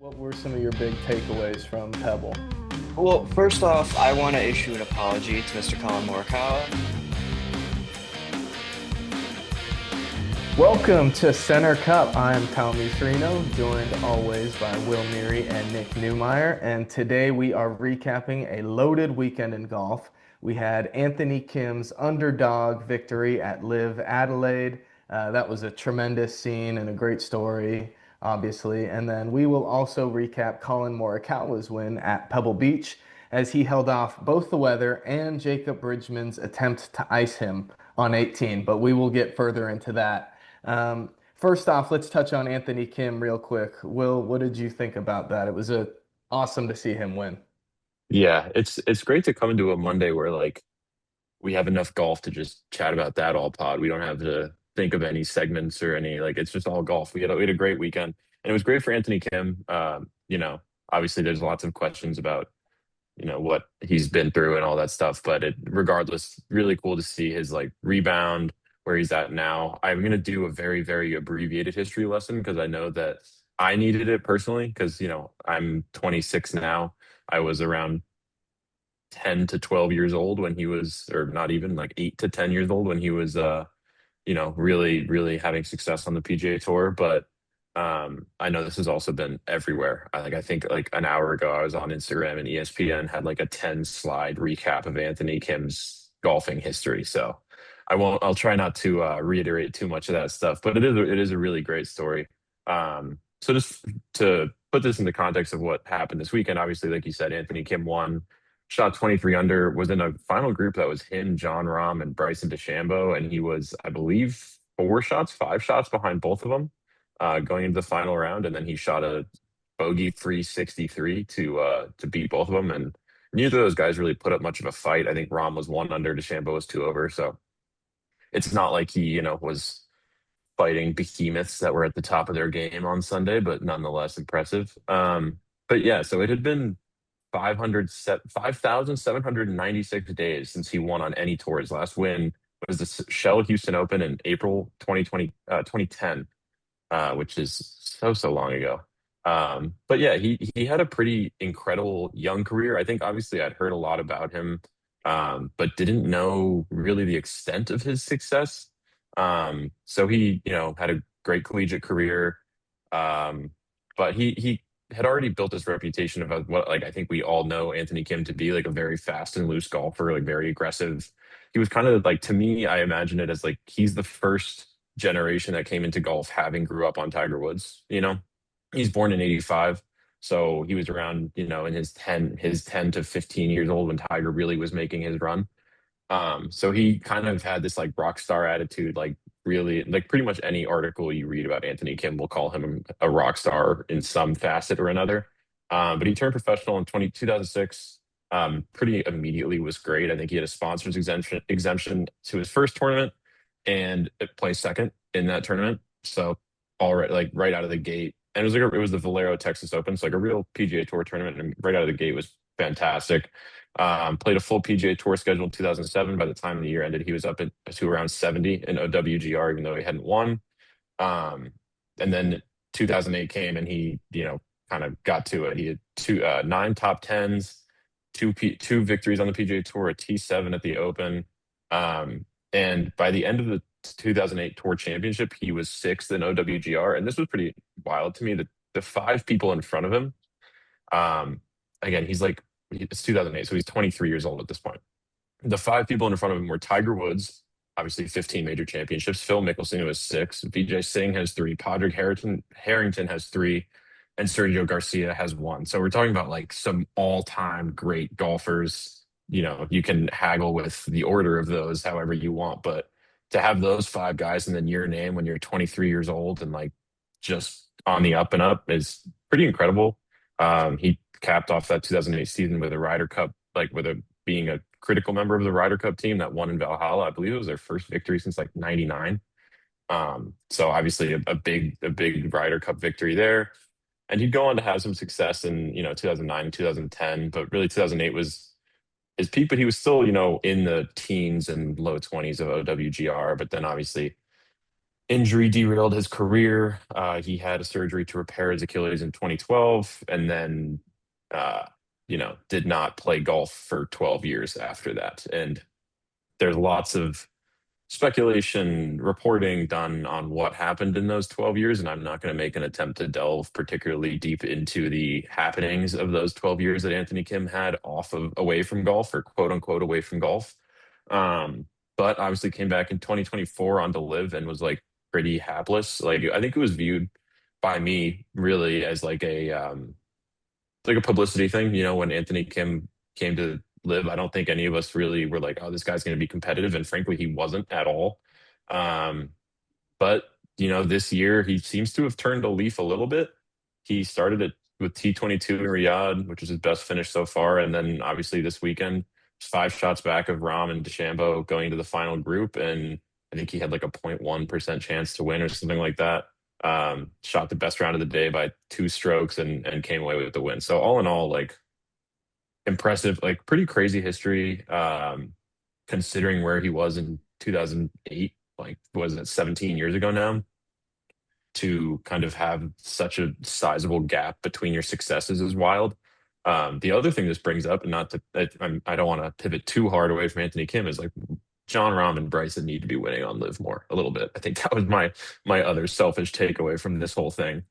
What were some of your big takeaways from Pebble? Well, first off, I want to issue an apology to Mr. Collin Morikawa. Welcome to Center Cup. I'm Tommy Serino, joined always by Will Neary and Nick Newmeyer. And today we are recapping a loaded weekend in golf. We had Anthony Kim's underdog victory at LIV Adelaide. That was a tremendous scene and a great story, obviously. And then we will also recap Collin Morikawa's win at Pebble Beach as he held off both the weather and Jacob Bridgman's attempt to ice him on 18. But we will get further into that. First off, let's touch on Anthony Kim real quick. Will, what did you think about that? It was awesome to see him win. Yeah, it's great to come into a Monday where like we have enough golf to just chat about that all pod. We don't have to think of any segments or any like it's just all golf. We had a great weekend and it was great for Anthony Kim. Obviously there's lots of questions about what he's been through and all that stuff, but regardless, really cool to see his like rebound where he's at now. I'm gonna do a very, very abbreviated history lesson because I know that I needed it personally because I'm 26 now. I was around 10 to 12 years old when he was, or not even like 8 to 10 years old when he was, really, really having success on the PGA Tour. But I know this has also been everywhere. I think like an hour ago, I was on Instagram and ESPN had like a 10 slide recap of Anthony Kim's golfing history. So I'll try not to reiterate too much of that stuff, but it is a really great story. So just to put this in the context of what happened this weekend, obviously, like you said, Anthony Kim won, shot 23 under, was in a final group that was him, John Rahm, and Bryson DeChambeau, and he was, I believe, 5 shots behind both of them going into the final round, and then he shot a bogey-free 63 to beat both of them, and neither of those guys really put up much of a fight. I think Rahm was 1 under, DeChambeau was 2 over, so it's not like he, was fighting behemoths that were at the top of their game on Sunday, but nonetheless impressive. But yeah, so it had been 5,796 days since he won on any tour. His last win was the Shell Houston Open in April 2010, which is so long ago. But yeah, he had a pretty incredible young career. I think obviously I'd heard a lot about him, but didn't know really the extent of his success. So he, had a great collegiate career. Um, but he had already built this reputation of what like I think we all know Anthony Kim to be like a very fast and loose golfer, like very aggressive. He was kind of like to me, I imagine it as like he's the first generation that came into golf having grew up on Tiger Woods, He's born in 85. So he was around, in his 10 to 15 years old when Tiger really was making his run. So he kind of had this like rock star attitude, like really, like pretty much any article you read about Anthony Kim will call him a rock star in some facet or another. But he turned professional in 2006. Pretty immediately was great. I think he had a sponsors exemption to his first tournament and it placed second in that tournament. So all right, like right out of the gate. And it was the Valero Texas Open, so like a real PGA Tour tournament, and right out of the gate was fantastic. Played a full PGA Tour schedule in 2007. By the time the year ended, he was to around 70 in OWGR, even though he hadn't won. Um, and then 2008 came, and he, kind of got to it. He had nine top tens, two victories on the PGA Tour, a T7 at the Open. And by the end of the 2008 Tour Championship, he was sixth in OWGR, and this was pretty wild to me. The five people in front of him, again, it's 2008, so he's 23 years old at this point. The five people in front of him were Tiger Woods, obviously 15 major championships. Phil Mickelson, who has six. Vijay Singh has three. Padraig Harrington has three. And Sergio Garcia has one. So we're talking about like some all-time great golfers. You can haggle with the order of those however you want, but to have those five guys and then your name when you're 23 years old and like just on the up and up is pretty incredible. He capped off that 2008 season with a Ryder Cup, like being a critical member of the Ryder Cup team that won in Valhalla. I believe it was their first victory since like '99. So obviously a big Ryder Cup victory there. And he'd go on to have some success in 2009 and 2010, but really 2008 was his peak. But he was still in the teens and low 20s of OWGR. But then obviously injury derailed his career. He had a surgery to repair his Achilles in 2012, and then, uh, did not play golf for 12 years after that. And there's lots of speculation reporting done on what happened in those 12 years, and I'm not going to make an attempt to delve particularly deep into the happenings of those 12 years that Anthony Kim had off of away from golf, or quote unquote away from golf. Um, but obviously came back in 2024 on to live and was like pretty hapless. Like I think it was viewed by me really as like a publicity thing. When Anthony Kim came to live, I don't think any of us really were like, oh, this guy's going to be competitive. And frankly, he wasn't at all. Um, but this year he seems to have turned a leaf a little bit. He started it with T22 in Riyadh, which is his best finish so far, and then obviously this weekend, 5 shots back of Rahm and DeChambeau going to the final group, and I think he had like a 0.1% chance to win or something like that. Shot the best round of the day by 2 strokes and came away with the win. So all in all, like impressive, like pretty crazy history. Considering where he was in 2008, like was it 17 years ago now, to kind of have such a sizable gap between your successes is wild. The other thing this brings up, and not to, I don't want to pivot too hard away from Anthony Kim, is like John Rahm and Bryson need to be winning on Live more a little bit. I think that was my other selfish takeaway from this whole thing.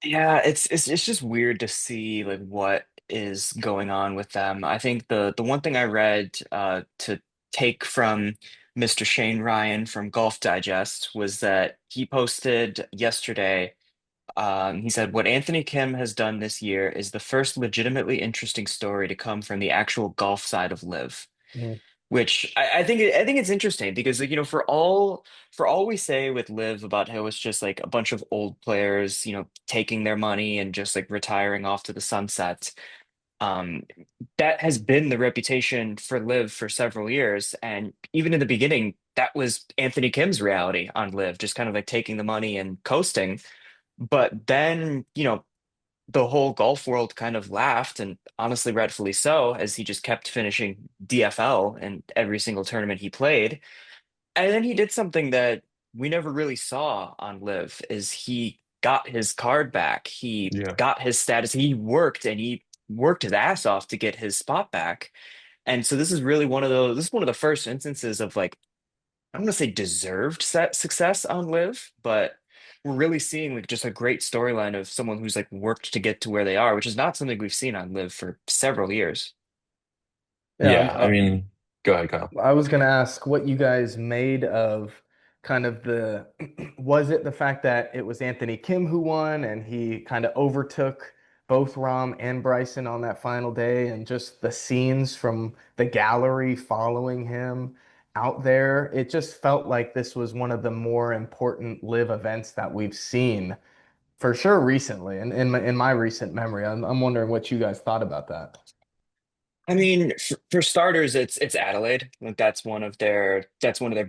Yeah, it's just weird to see like what is going on with them. I think the one thing I read to take from Mr. Shane Ryan from Golf Digest was that he posted yesterday. He said, "What Anthony Kim has done this year is the first legitimately interesting story to come from the actual golf side of Live." Mm. Which I think it's interesting because like, for all we say with Live about how it's just like a bunch of old players, taking their money and just like retiring off to the sunset. Um, that has been the reputation for Live for several years, and even in the beginning, that was Anthony Kim's reality on Live, just kind of like taking the money and coasting. But then, the whole golf world kind of laughed, and honestly, rightfully so, as he just kept finishing DFL in every single tournament he played. And then he did something that we never really saw on Live, is he got his card back. He Yeah. got his status. He worked his ass off to get his spot back. And so this is one of the first instances of like I'm gonna say deserved set success on Live, but we're really seeing like just a great storyline of someone who's like worked to get to where they are, which is not something we've seen on Live for several years. Yeah, Yeah. I mean, go ahead, Kyle. I was going to ask what you guys made of kind of was it the fact that it was Anthony Kim who won and he kind of overtook both Rom and Bryson on that final day, and just the scenes from the gallery following him out there? It just felt like this was one of the more important live events that we've seen for sure recently, and in my recent memory. I'm wondering what you guys thought about that. I mean, for starters, it's Adelaide. Like that's one of their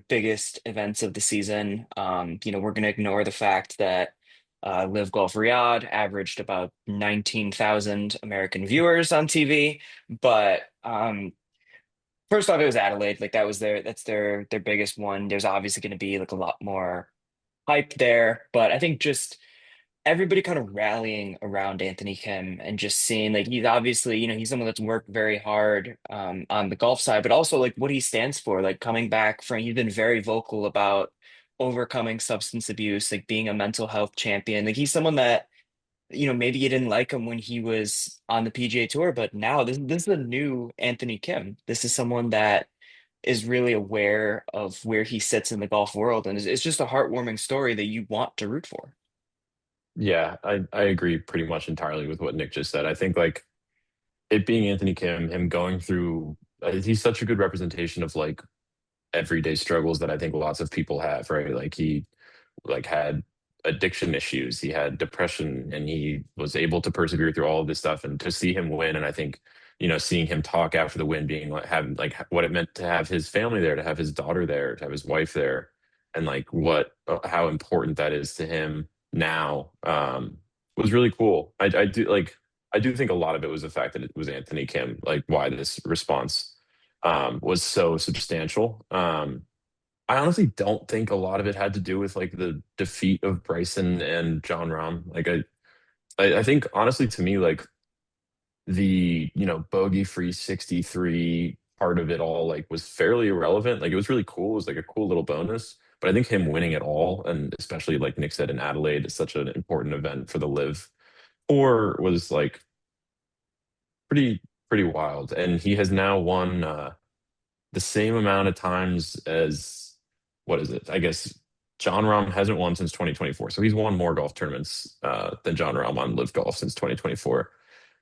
biggest events of the season. We're gonna ignore the fact that Live Golf Riyadh averaged about 19,000 American viewers on TV, but first off, it was Adelaide. Like that's their biggest one. There's obviously going to be like a lot more hype there, but I think just everybody kind of rallying around Anthony Kim and just seeing like he's obviously, he's someone that's worked very hard on the golf side, but also like what he stands for, like coming back from, he's been very vocal about overcoming substance abuse, like being a mental health champion. Like he's someone that, maybe you didn't like him when he was on the PGA Tour, but now this is a new Anthony Kim. This is someone that is really aware of where he sits in the golf world, and it's just a heartwarming story that you want to root for. Yeah, I agree pretty much entirely with what Nick just said. I think like it being Anthony Kim, him going through, he's such a good representation of like everyday struggles that I think lots of people have, right? Like he like had addiction issues, he had depression, and he was able to persevere through all of this stuff. And to see him win, and I think seeing him talk after the win, being like having like what it meant to have his family there, to have his daughter there, to have his wife there, and like what how important that is to him now, was really cool. I do think a lot of it was the fact that it was Anthony Kim, like why this response was so substantial. I honestly don't think a lot of it had to do with like the defeat of Bryson and John Rahm. Like I think honestly to me like the bogey free 63 part of it all like was fairly irrelevant. Like it was really cool. It was like a cool little bonus. But I think him winning it all, and especially like Nick said in Adelaide, is such an important event for the live. Or was like pretty pretty wild. And he has now won the same amount of times as what is it? I guess John Rahm hasn't won since 2024. So he's won more golf tournaments than John Rahm on Live Golf since 2024.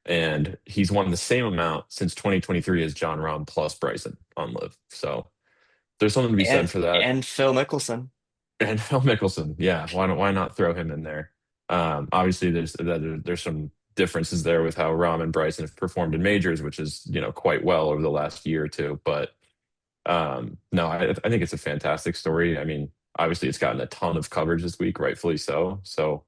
And he's won the same amount since 2023 as John Rahm plus Bryson on Live. So there's something to be said And for that. and Phil Mickelson. And Phil Mickelson, yeah, why not throw him in there? Obviously, there's some differences there with how Rahm and Bryson have performed in majors, which is quite well over the last year or two. But no, I think it's a fantastic story. I mean, obviously, it's gotten a ton of coverage this week, rightfully so. So,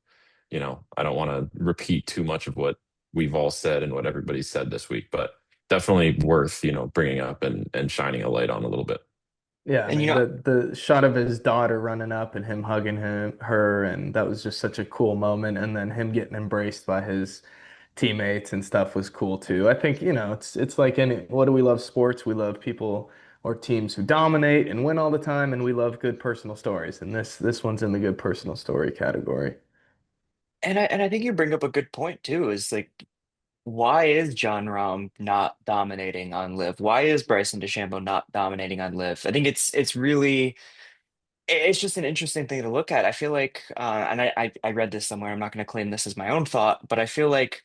I don't want to repeat too much of what we've all said and what everybody said this week, but definitely worth, bringing up and shining a light on a little bit. Yeah, I And mean the shot of his daughter running up and him hugging her, and that was just such a cool moment. And then him getting embraced by his teammates and stuff was cool too. I think, it's like any what do we love sports? We love people or teams who dominate and win all the time, and we love good personal stories. And this one's in the good personal story category. I think you bring up a good point too, is like why is John Rahm not dominating on Live? Why is Bryson DeChambeau not dominating on Live? I think it's really it's just an interesting thing to look at. I feel like and I read this somewhere, I'm not going to claim this as my own thought, but I feel like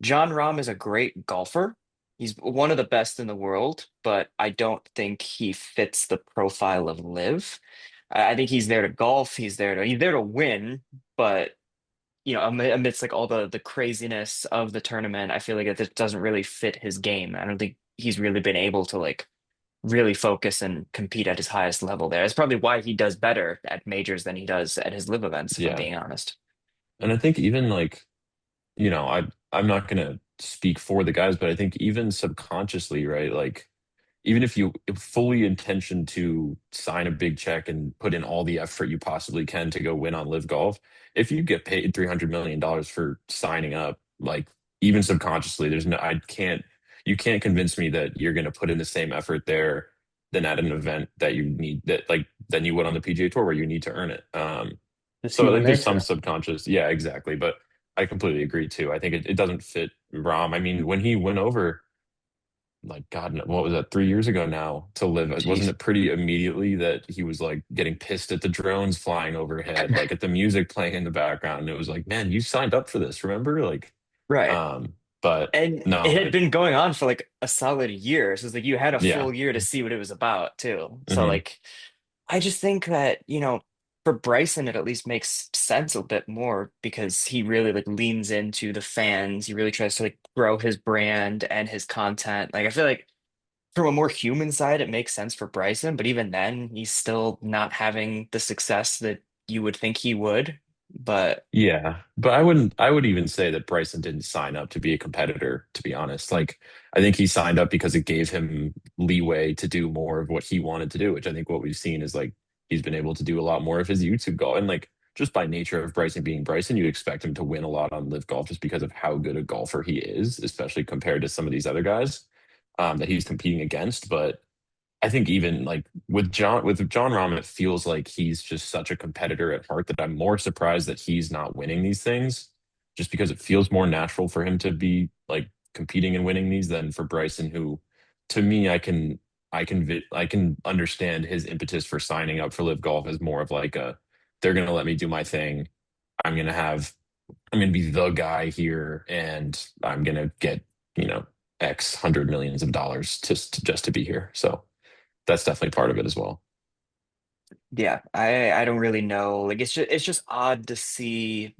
John Rahm is a great golfer. He's one of the best in the world, but I don't think he fits the profile of Live. I think he's there to golf. He's there to win, but amidst like all the craziness of the tournament, I feel like it doesn't really fit his game. I don't think he's really been able to like really focus and compete at his highest level there. It's probably why he does better at majors than he does at his live events, if I'm Yeah. being honest. And I think even like, I'm not gonna speak for the guys, but I think even subconsciously, right? Like even if you fully intention to sign a big check and put in all the effort you possibly can to go win on Live Golf, if you get paid $300 million for signing up, like even subconsciously, you can't convince me that you're going to put in the same effort there than at an event that you need that like than you would on the PGA Tour where you need to earn it. Just So I human think there's some nature. subconscious, yeah, exactly. But I completely agree too. I think it doesn't fit Rom. I mean, when he went over like God, what was that, 3 years ago now to live? Wasn't Jeez. it pretty immediately that he was like getting pissed at the drones flying overhead, like at the music playing in the background? And it was like, man, you signed up for this, remember? Like, Right. um, but And no, it had been going on for like a solid year. So it's like you had a yeah, full year to see what it was about too. So hmm like I just think that, for Bryson, it at least makes sense a bit more because he really like leans into the fans. He really tries to like grow his brand and his content. Like I feel like from a more human side, it makes sense for Bryson, but even then, he's still not having the success that you would think he would. But yeah. But I would even say that Bryson didn't sign up to be a competitor, to be honest. Like, I think he signed up because it gave him leeway to do more of what he wanted to do, which I think what we've seen is like he's been able to do a lot more of his YouTube golf. And like just by nature of Bryson being Bryson, you'd expect him to win a lot on Live Golf just because of how good a golfer he is, especially compared to some of these other guys that he's competing against. But I think even like with John Rahm, it feels like he's just such a competitor at heart that I'm more surprised that he's not winning these things, just because it feels more natural for him to be like competing and winning these than for Bryson, who, to me, I can understand his impetus for signing up for Live Golf as more of like a they're gonna let me do my thing. I'm gonna have I'm gonna be the guy here, and I'm gonna get X hundred millions of dollars just to be here. So that's definitely part of it as well. yeah, I don't really know. Like it's just odd to see,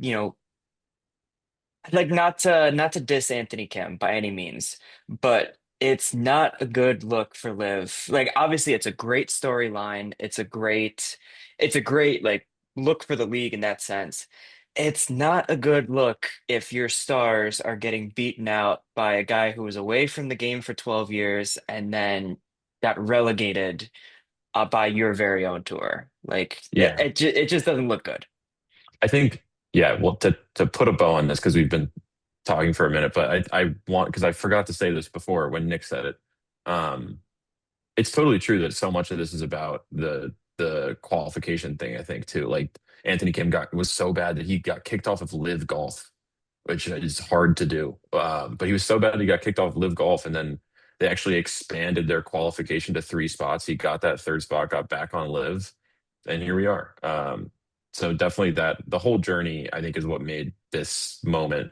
like not to diss Anthony Kim by any means, but it's not a good look for Liv. Like obviously it's a great storyline. It's a great like look for the league in that sense. It's not a good look if your stars are getting beaten out by a guy who was away from the game for 12 years and then got relegated by your very own tour. Like Yeah. it just doesn't look good. I think, yeah, well, to put a bow on this, because we've been talking for a minute, but I want, because I forgot to say this before when Nick said it. Um, it's totally true that so much of this is about the qualification thing, I think, too. Like Anthony Kim was so bad that he got kicked off of Live Golf, which is hard to do. But he was so bad he got kicked off Live Golf, and then they actually expanded their qualification to three spots. He got that third spot, got back on Live, and here we are. So definitely that the whole journey, I think, is what made this moment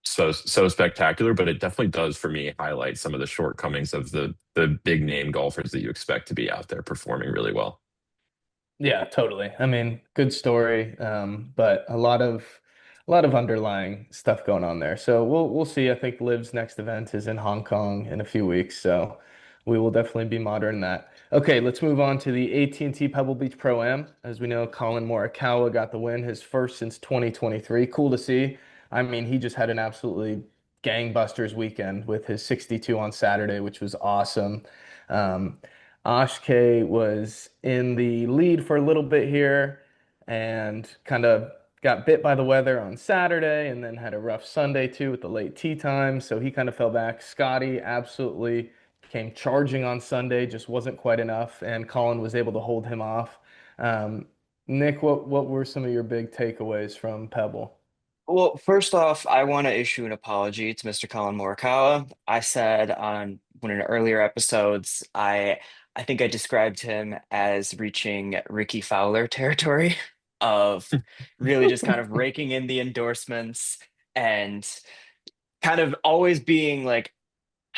so spectacular. But it definitely does for me highlight some of the shortcomings of the big name golfers that you expect to be out there performing really well. Yeah, totally. I mean, good story, but a lot of underlying stuff going on there. So we'll see. I think Liv's next event is in Hong Kong in a few weeks, so we will definitely be monitoring that. Okay, let's move on to the AT&T Pebble Beach Pro-Am. As we know, Collin Morikawa got the win, his first since 2023. Cool to see. I mean, he just had an absolutely gangbusters weekend with his 62 on Saturday, which was awesome. Um, Ashke was in the lead for a little bit here and kind of got bit by the weather on Saturday and then had a rough Sunday too with the late tee time. So he kind of fell back. Scotty absolutely came charging on Sunday, just wasn't quite enough. And Colin was able to hold him off. Um, Nick, what were some of your big takeaways from Pebble? Well, first off, I want to issue an apology to Mr. Collin Morikawa. I said on one of the earlier episodes, I think I described him as reaching Ricky Fowler territory of really just kind of raking in the endorsements and kind of always being like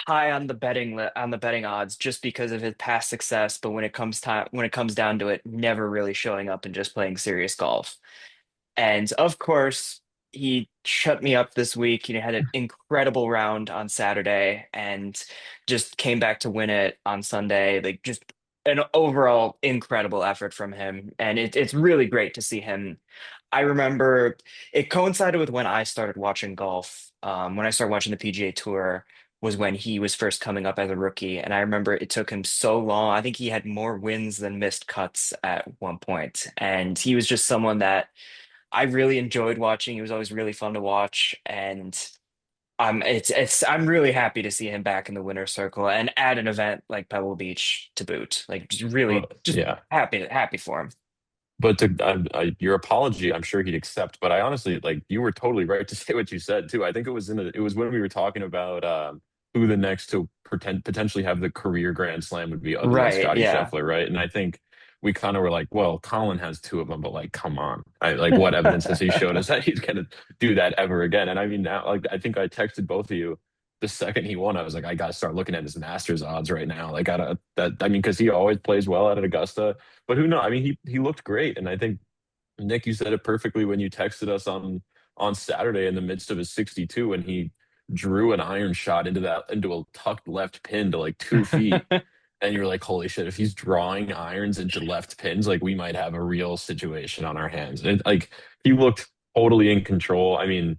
high on the on the betting odds just because of his past success, but when it comes down to it, never really showing up and just playing serious golf. And of course, he shut me up this week. Had an incredible round on Saturday and just came back to win it on Sunday. Like just an overall incredible effort from him. And it's really great to see him. I remember it coincided with when I started watching golf. When I started watching the PGA Tour was when he was first coming up as a rookie. And I remember it took him so long. I think he had more wins than missed cuts at one point. And he was just someone that I really enjoyed watching. He was always really fun to watch, and I'm really happy to see him back in the winner's circle and at an event like Pebble Beach to boot. Like just Well, really just yeah. happy for him. But your apology, I'm sure he'd accept. But I honestly, like, you were totally right to say what you said too. I think it was when we were talking about who the next to potentially have the career Grand Slam would be other than Right? Scotty Yeah. Scheffler, right? And I think we kind of were like, well, Colin has two of them, but like, come on, like, what evidence has he showed us that he's gonna do that ever again? And I mean, now, like, I think I texted both of you the second he won. I was like, I gotta start looking at his Masters odds right now. Like, gotta that I mean, because he always plays well at Augusta. But who knows? I mean, he looked great, and I think Nick, you said it perfectly when you texted us on Saturday in the midst of his 62, and he drew an iron shot into a tucked left pin to like 2 feet, and you were like, "Holy shit! If he's drawing irons into left pins, like we might have a real situation on our hands." Like he looked totally in control. I mean,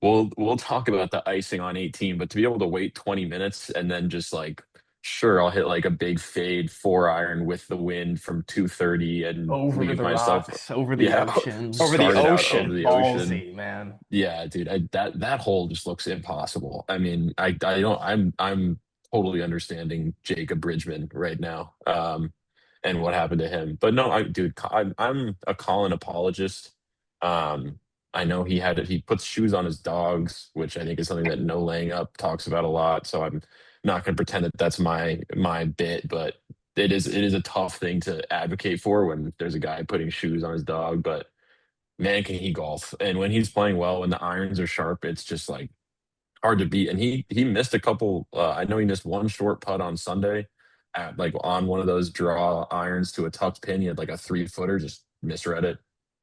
we'll talk about the icing on 18, but to be able to wait 20 minutes and then just like, sure, I'll hit like a big fade 4 iron with the wind from 230 and Over leave the myself, rocks, over the yeah, ocean. Over the started out over ocean. the ocean. Ballsy, man. Yeah, dude, that hole just looks impossible. I mean, I don't I'm totally understanding Jacob Bridgman right now, and what happened to him. But no, dude, I'm a Colin apologist. Um, I know he puts shoes on his dogs, which I think is something that No Laying Up talks about a lot. So I'm not going to pretend that that's my bit, but it is a tough thing to advocate for when there's a guy putting shoes on his dog. But man, can he golf? And when he's playing well, when the irons are sharp, it's just like hard to beat. And he missed a couple. I know he missed one short putt on Sunday, at like on one of those draw irons to a tucked pin. He had like a 3 footer, just misread it.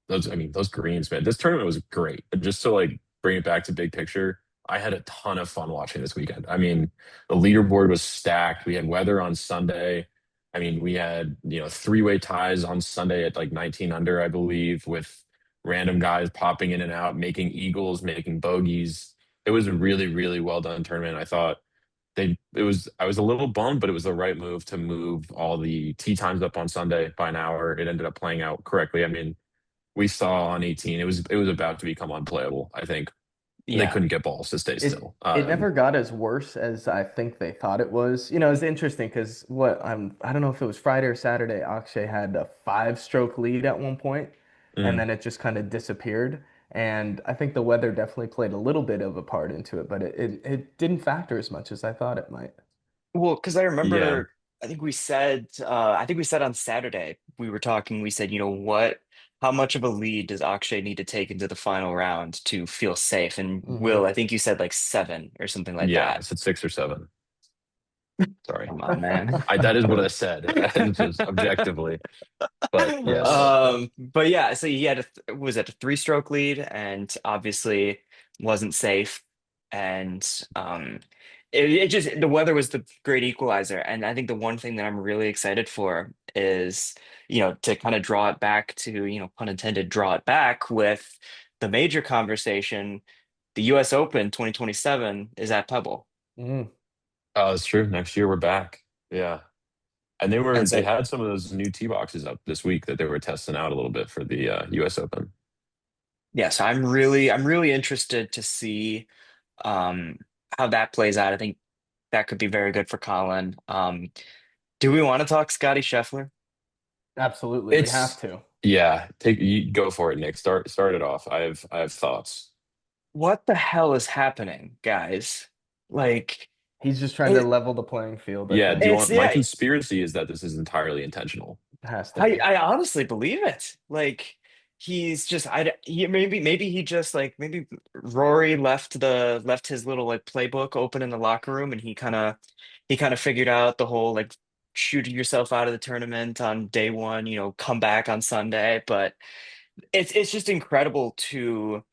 I mean, those greens, man. This tournament was great. And just to like bring it back to big picture, I had a ton of fun watching this weekend. I mean, the leaderboard was stacked. We had weather on Sunday. I mean, we had, three-way ties on Sunday at like 19 under, I believe, with random guys popping in and out, making eagles, making bogeys. It was a really, really well done tournament. I thought I was a little bummed, but it was the right move to move all the tee times up on Sunday by an hour. It ended up playing out correctly. I mean, we saw on 18, it was about to become unplayable, I think. They Yeah. couldn't get balls to stay It still. it never got as worse as I think they thought it was. It's interesting because I don't know if it was Friday or Saturday, Akshay had a 5-stroke lead at one point, and Mm, then it just kind of disappeared. And I think the weather definitely played a little bit of a part into it, but it didn't factor as much as I thought it might. Well, because I yeah. remember, I think we said on Saturday, we were talking, we said, how much of a lead does Akshay need to take into the final round to feel safe? And Hmm Will, I think you said like 7 or something like Yeah. I that. said 6 or 7. Sorry. Come on, man. That is what I said. Just objectively. But yes. Oh, okay. But yeah, so he had was it a 3-stroke lead and obviously wasn't safe. And it just the weather was the great equalizer. And I think the one thing that I'm really excited for is, to kind of draw it back to, pun intended, draw it back with the major conversation. The US Open 2027 is at Pebble. Mm. Oh, it's true. Next year we're back. Yeah. And And they so had some of those new tee boxes up this week that they were testing out a little bit for the US Open. yeah, so I'm really interested to see um how that plays out. I think that could be very good for Colin. Do we want to talk Scotty Scheffler? Absolutely, we have It's to. yeah, take you go for it, Nick. Start it off. I have thoughts. What the hell is happening, guys? Like He's just trying to it, level the playing field, I Yeah, do you think. it's want my yeah, conspiracy is that this is entirely intentional. Has to I be. I honestly believe it. Like he's just maybe he just like maybe Rory left his little like playbook open in the locker room and he kind of figured out the whole like shoot yourself out of the tournament on day one, come back on Sunday. But it's just incredible to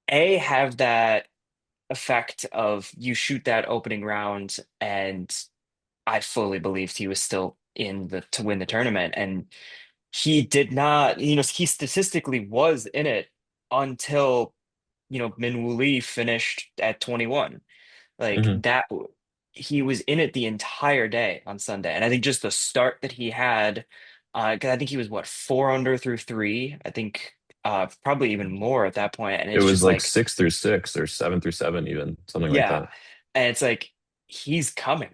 have that effect of you shoot that opening round and I fully believed he was still in the to win the tournament and he did not, he statistically was in it until, Minwoo Lee finished at 21. Like Hmm. that, he was in it the entire day on Sunday. And I think just the start that he had, 'cause I think he was what, 4 under through three, I think probably even more at that point. And It it's was just like like, 6 through 6 or 7 through 7, even something like yeah. that. And it's like, he's coming.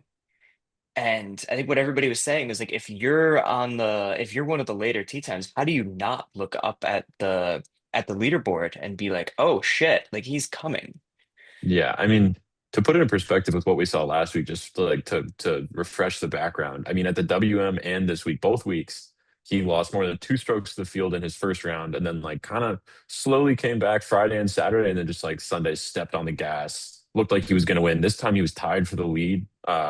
And I think what everybody was saying is like if you're one of the later tee times, how do you not look up at the leaderboard and be like, oh shit, like he's coming. Yeah, I mean, to put it in perspective with what we saw last week, just to refresh the background. I mean, at the WM and this week, both weeks, he lost more than 2 strokes to the field in his first round, and then like kind of slowly came back Friday and Saturday, and then just like Sunday stepped on the gas. Looked like he was going to win. This time he was tied for the lead,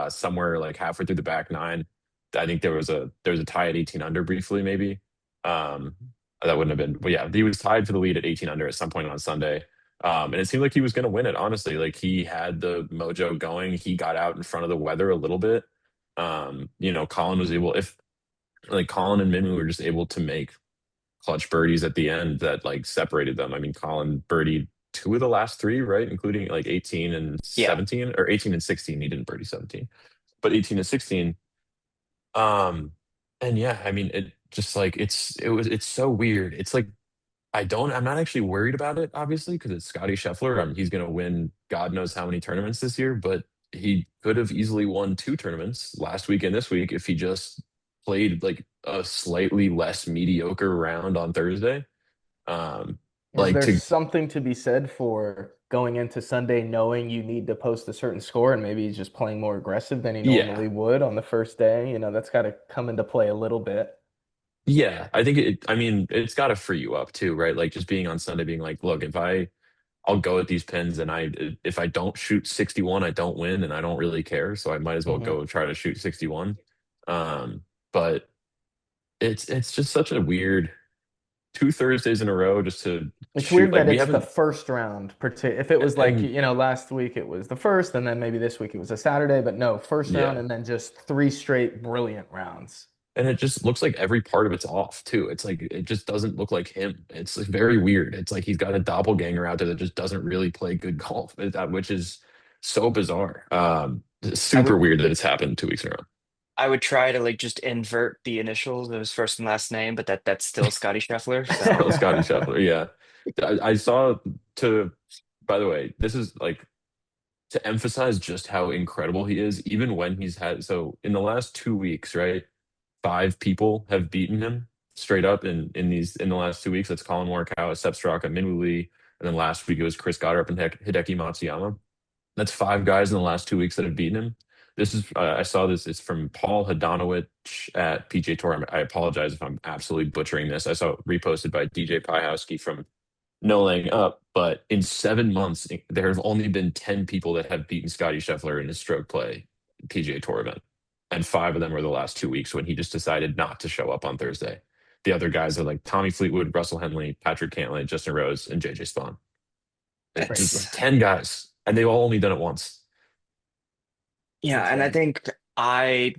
somewhere like halfway through the back nine. I think there was a tie at 18 under briefly, maybe. Um, that wouldn't have been, but yeah, he was tied for the lead at 18 under at some point on Sunday. And it seemed like he was going to win it, honestly. Like he had the mojo going. He got out in front of the weather a little bit. Colin was able, if like Colin and Minwoo were just able to make clutch birdies at the end that like separated them. I mean, Colin birdied 2 of the last 3, right? Including like 18 and Yeah. 17 or 18 and 16. He didn't birdie 17, but 18 and 16. Um, and yeah, I mean, it just like, it's so weird. It's like, I'm not actually worried about it, obviously, because it's Scotty Scheffler. He's going to win God knows how many tournaments this year, but he could have easily won 2 tournaments last week and this week if he just played like a slightly less mediocre round on Thursday. Um, Is like there to, something to be said for going into Sunday knowing you need to post a certain score and maybe he's just playing more aggressive than he yeah, normally would on the first day? That's got to come into play a little bit. yeah, I mean, it's got to free you up too, right? Like just being on Sunday, being like, look, I'll go at these pins and if I don't shoot 61, I don't win and I don't really care. So I might as well Hmm go try to shoot 61. But it's just such a weird 2 Thursdays in a row just to It's shoot. weird Like that we it's the haven't, first round. If it was like, and last week it was the first, and then maybe this week it was a Saturday, but no, first round yeah. and then just 3 straight brilliant rounds. And it just looks like every part of it's off too. It's like it just doesn't look like him. It's like very weird. It's like he's got a doppelganger out there that just doesn't really play good golf, which is So bizarre. It's I super would weird that it's happened 2 weeks in a row. I would try to like just invert the initials of his first and last name, but that's still Scotty Scheffler. So Still Scotty Scheffler. Yeah. I saw to, by the way, this is like to emphasize just how incredible he is, even when he's had, so in the last 2 weeks, right? Five people have beaten him straight up in the last 2 weeks. That's Collin Morikawa, Sepp Straka, Minwoo Lee, and then last week it was Chris Goddard and Hideki Matsuyama. That's five guys in the last 2 weeks that have beaten him. This is I saw this. It's from Paul Hadonowicz at PJ Tour. I apologize if I'm absolutely butchering this. I saw it reposted by DJ Piehowski from No Laying Up. But in 7 months, there have only been 10 people that have beaten Scotty Scheffler in a stroke play PGA Tour event, and five of them were the last 2 weeks when he just decided not to show up on Thursday. The other guys are like Tommy Fleetwood, Russell Henley, Patrick Cantlay, Justin Rose, and JJ Spawn. It's just Crazy. like it's 10 guys, and they've all only done it once. It's yeah, and I insane. think I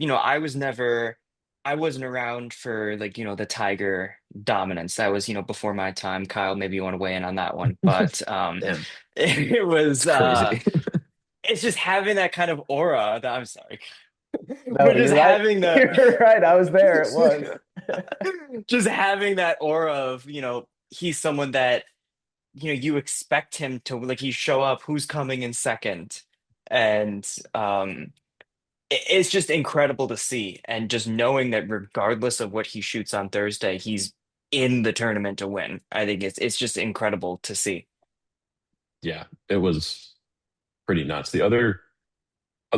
wasn't around for like, the Tiger dominance. That was, before my time. Kyle, maybe you want to weigh in on that one. But Damn, it was it's crazy. it's just having that kind of aura that I'm sorry. No, But just you're right. having the You're right. I was there. It was. just having that aura of, he's someone that, you expect him to like he show up, who's coming in second. And it's just incredible to see. And just knowing that regardless of what he shoots on Thursday, he's in the tournament to win. I think it's just incredible to see. Yeah, it was pretty nuts. The other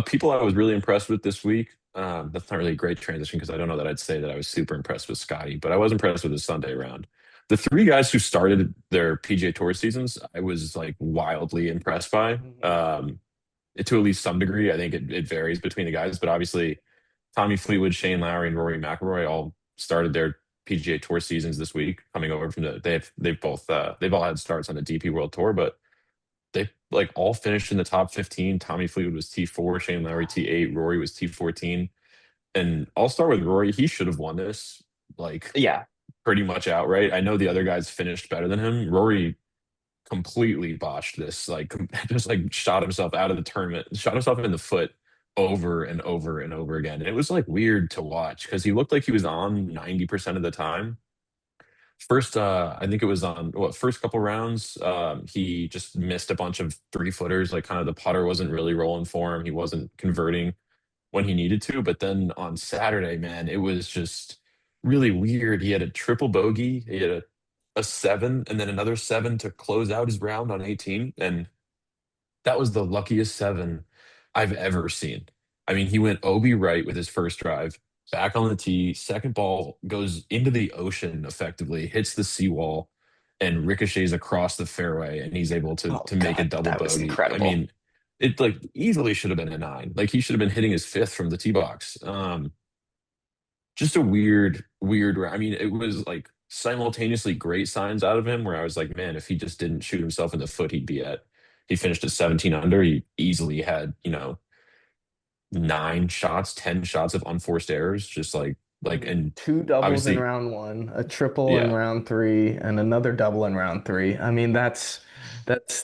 people I was really impressed with this week, that's not really a great transition because I don't know that I'd say that I was super impressed with Scotty, but I was impressed with his Sunday round. The three guys who started their PGA Tour seasons, I was like wildly impressed by. Mhm. To at least some degree, I think it varies between the guys, but obviously Tommy Fleetwood, Shane Lowry, and Rory McIlroy all started their PGA Tour seasons this week, coming over from they've all had starts on the DP World Tour, but they like all finished in the top 15. Tommy Fleetwood was T4, Shane Lowry T8, Rory was T14. And I'll start with Rory. He should have won this like Yeah. pretty much outright. I know the other guys finished better than him. Rory completely botched this, like just like shot himself out of the tournament, shot himself in the foot over and over and over again. And it was like weird to watch because he looked like he was on 90% of the time. First, I think it was on what first couple rounds, he just missed a bunch of 3 footers. Like kind of the putter wasn't really rolling for him. He wasn't converting when he needed to. But then on Saturday, man, it was just really weird. He had a triple bogey. He had a seven and then another seven to close out his round on 18. And that was the luckiest seven I've ever seen. I mean, he went OB right with his first drive, back on the tee, second ball goes into the ocean effectively, hits the seawall, and ricochets across the fairway, and he's able to Oh make a God, double that was bogey. I incredible. mean, it like easily should have been a nine. Like he should have been hitting his fifth from the tee box. Just a weird. I mean, it was like simultaneously great signs out of him where I was like, man, if he just didn't shoot himself in the foot, he'd be at. He finished at 17 under. He easily had, 9 shots, 10 shots of unforced errors. Just and Two doubles in obviously, round one, a triple in yeah, round three, and another double in round three. I mean, that's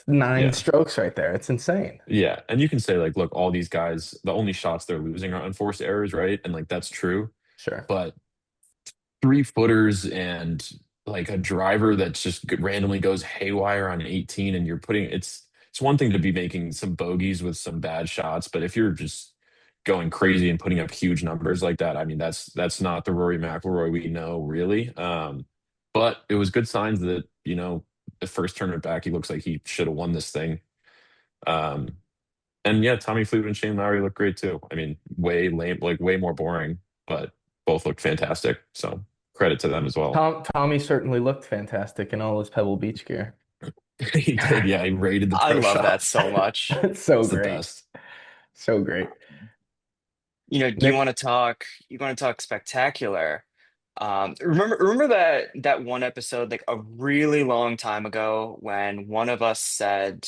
nine yeah, strokes right there. It's insane. yeah. And you can say like, look, all these guys, the only shots they're losing are unforced errors, right? And like that's true. Sure. But 3 footers and like a driver that just randomly goes haywire on 18 and you're putting it's one thing to be making some bogeys with some bad shots, but if you're just going crazy and putting up huge numbers like that, I mean that's not the Rory McIlroy we know really. But it was good signs that, the first tournament back, he looks like he should have won this thing. Um, and yeah, Tommy Fleetwood and Shane Lowry look great too. I mean, way lame, like way more boring, but both look fantastic. So credit to them as well. Tommy certainly looked fantastic in all his Pebble Beach gear. He did, yeah. He raided the I pro love that shop. so much. It's so It's the great. best. So great. You Nick, want to talk spectacular. Remember that one episode like a really long time ago when one of us said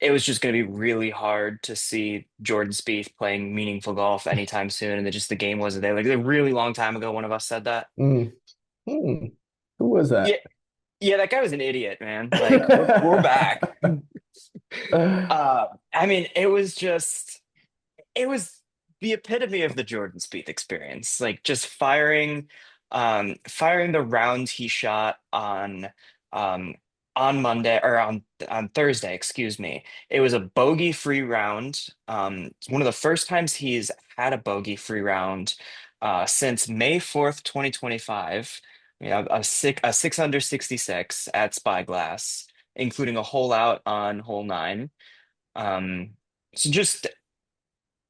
it was just going to be really hard to see Jordan Spieth playing meaningful golf anytime soon, and that just the game wasn't there. Like a really long time ago, one of us said that. mm, hmm, who was Yeah, that? yeah, that guy was an idiot, man. Like we're back. I mean, it was the epitome of the Jordan Spieth experience. Like just firing the round he shot um Monday or on Thursday, excuse me. It was a bogey-free round. It's one of the first times he's had a bogey-free round since May 4th, 2025. You know, a six under 66 at Spyglass, including a hole out on hole nine. Um, so just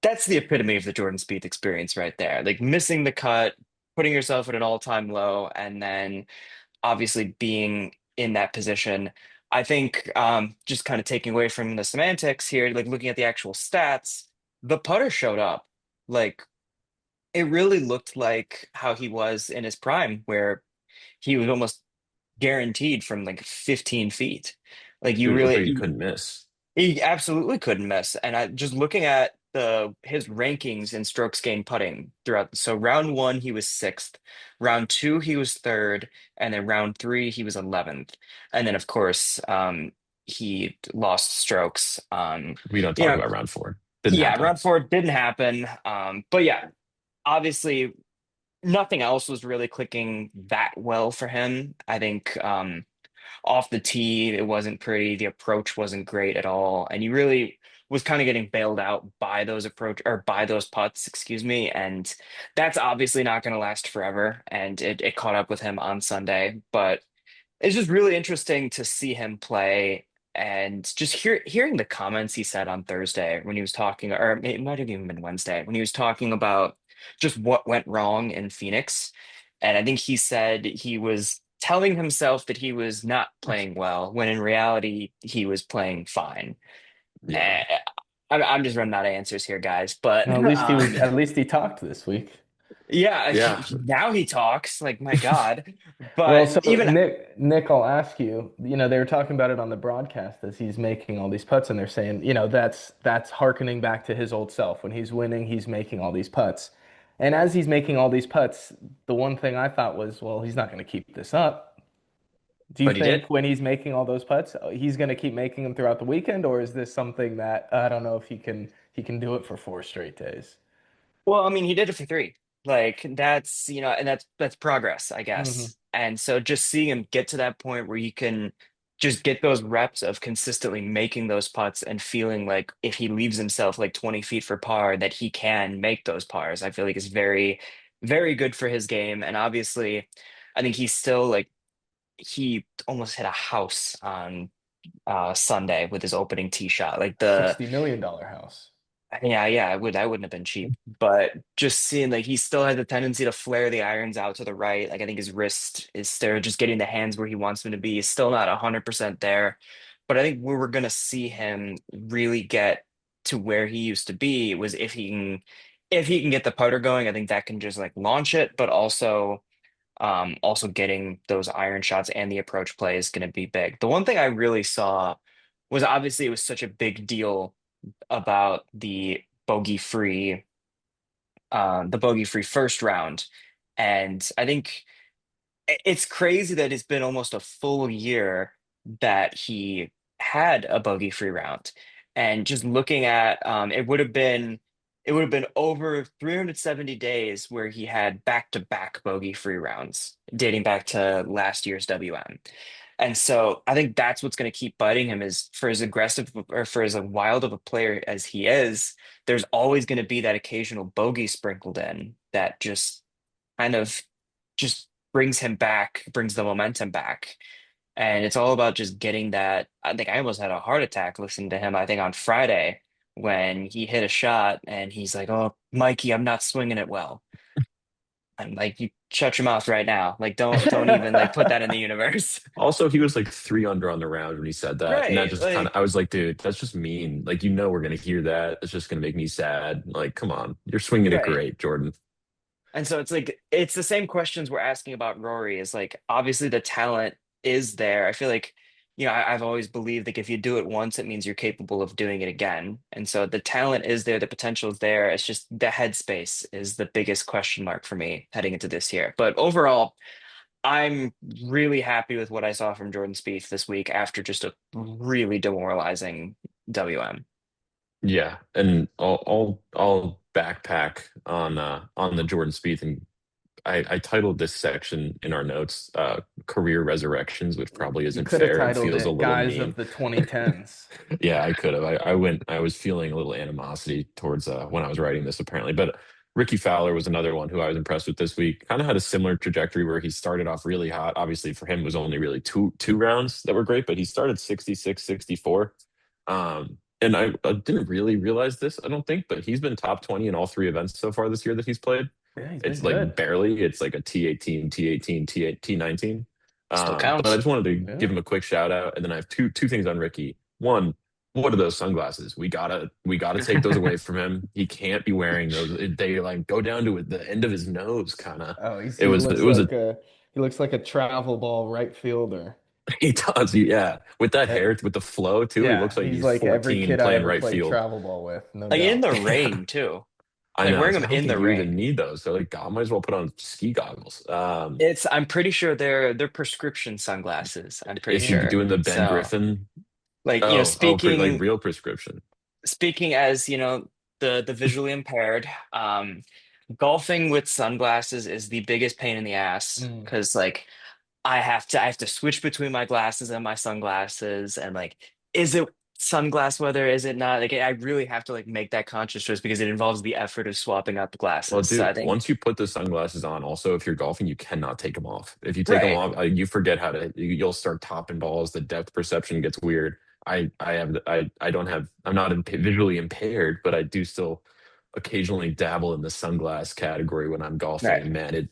that's the epitome of the Jordan Spieth experience right there. Like missing the cut, putting yourself at an all-time low, and then obviously being in that position. I think just kind of taking away from the semantics here, like looking at the actual stats, the putter showed up. Like it really looked like how he was in his prime, where he was almost guaranteed from like 15 feet. Like It you looked like you really, couldn't miss. he absolutely couldn't miss. And I just looking at the his rankings in strokes gained putting throughout. So round one, he was sixth. Round two, he was third, and then round three, he was 11th. And then of course, he lost strokes. We don't You talk know, about round four. Didn't yeah, happen. round four didn't happen. But yeah, obviously nothing else was really clicking that well for him. I think off the tee, it wasn't pretty. The approach wasn't great at all, and he really was kind of getting bailed out by those approach or by those putts, excuse me. And that's obviously not going to last forever. And it caught up with him on Sunday, but it's just really interesting to see him play and just hearing the comments he said on Thursday when he was talking, or it might have even been Wednesday when he was talking about just what went wrong in Phoenix. And I think he said he was telling himself that he was not playing well when in reality he was playing fine. Yeah. Eh, I'm just running out of answers here, guys. But Well, at least he talked this week. yeah, Yeah. now he talks like my God. Well, But so even Nick, I'll ask you, they were talking about it on the broadcast as he's making all these putts, and they're saying, that's hearkening back to his old self. When he's winning, he's making all these putts. And as he's making all these putts, the one thing I thought was, well, he's not going to keep this up. Do you but he did. think when he's making all those putts, he's going to keep making them throughout the weekend, or is this something that I don't know if he can do it for 4 straight days? Well, I mean, he did it for three. Like that's, and that's progress, I Hmm. guess. And so just seeing him get to that point where he can just get those reps of consistently making those putts and feeling like if he leaves himself like 20 feet for par, that he can make those pars, I feel like is very, very good for his game. And obviously, I think he's still like he almost hit a house on Sunday with his opening tee shot. Like the $60 million house. yeah, yeah, I wouldn't have been cheap. But just seeing like he still has a tendency to flare the irons out to the right. Like I think his wrist is there, just getting the hands where he wants them to be. He's still not 100% there. But I think where we're gonna see him really get to where he used to be was if he can get the putter going, I think that can just like launch it, but also getting those iron shots and the approach play is gonna be big. The one thing I really saw was obviously it was such a big deal about the bogey free first round. And I think it's crazy that it's been almost a full year that he had a bogey free round. And just looking at it would have been over 370 days where he had back-to-back bogey free rounds dating back to last year's WM. And so I think that's what's going to keep biting him is for as aggressive or for as wild of a player as he is, there's always going to be that occasional bogey sprinkled in that just kind of just brings him back, brings the momentum back. And it's all about just getting that. I think I almost had a heart attack listening to him, I think on Friday when he hit a shot and he's like, "Oh, Mikey, I'm not swinging it well." I'm like, "You shut your mouth right now. Like don't even like put that in the universe." Also, he was like 3 under on the round when he said that. And that Right. just kind of, Like I was like, dude, that's just mean. Like, we're going to hear that. It's just going to make me sad. Like, come on. You're swinging it right. great, Jordan. And so it's like it's the same questions we're asking about Rory is like obviously the talent is there. I feel like, I've always believed like if you do it once, it means you're capable of doing it again. And so the talent is there, the potential is there. It's just the headspace is the biggest question mark for me heading into this year. But overall, I'm really happy with what I saw from Jordan Spieth this week after just a really demoralizing WM. Yeah, and I'll backpack on the Jordan Spieth, and I titled this section in our notes career resurrections, which probably You isn't could have fair and titled feels a it little Guys mean. of the 2010s. Yeah, I could have. I was feeling a little animosity towards when I was writing this apparently. But Ricky Fowler was another one who I was impressed with this week. Kind of had a similar trajectory where he started off really hot. Obviously for him it was only really two rounds that were great, but he started 66, 64. And I didn't really realize this, I don't think, but he's been top 20 in all three events so far this year that he's played. Yeah, he's been It's like good. barely. It's like a T18, T18, T19. Still But I counts. just wanted to give Yeah. him a quick shout out, and then I have two things on Ricky. One, what are those sunglasses? We gotta take those away from him. He can't be wearing those. They like go down to the end of his nose, kind of. Oh, It he was looks it was a like a travel ball right fielder. he does, yeah, with that Uh, hair, with the flow too. He looks yeah, like he's he's like every 14 kid I playing ever right played field. travel ball with, no Like in doubt. the Yeah, rain too. I Like know. wearing It's them like, I don't in think the you even rain. need those. So like, God, might as well put on ski goggles. I'm pretty sure they're prescription sunglasses. I'm pretty Is he Mm. sure. doing the Ben So Griffin? like, Like speaking real prescription. as, the visually impaired, golfing with sunglasses is the biggest pain in the ass Mm. because like I have to switch between my glasses and my sunglasses and like is it sunglass weather, is it not? Like I really have to like make that conscious choice because it involves the effort of swapping out the Well, glasses. So I dude, think once you put the sunglasses on, also, if you're golfing, you cannot take them off. If you take them right, off, you forget how to, you'll start topping balls. The depth perception gets weird. I don't have, I'm not visually impaired, but I do still occasionally dabble in the sunglass category when I'm golfing. right, And man,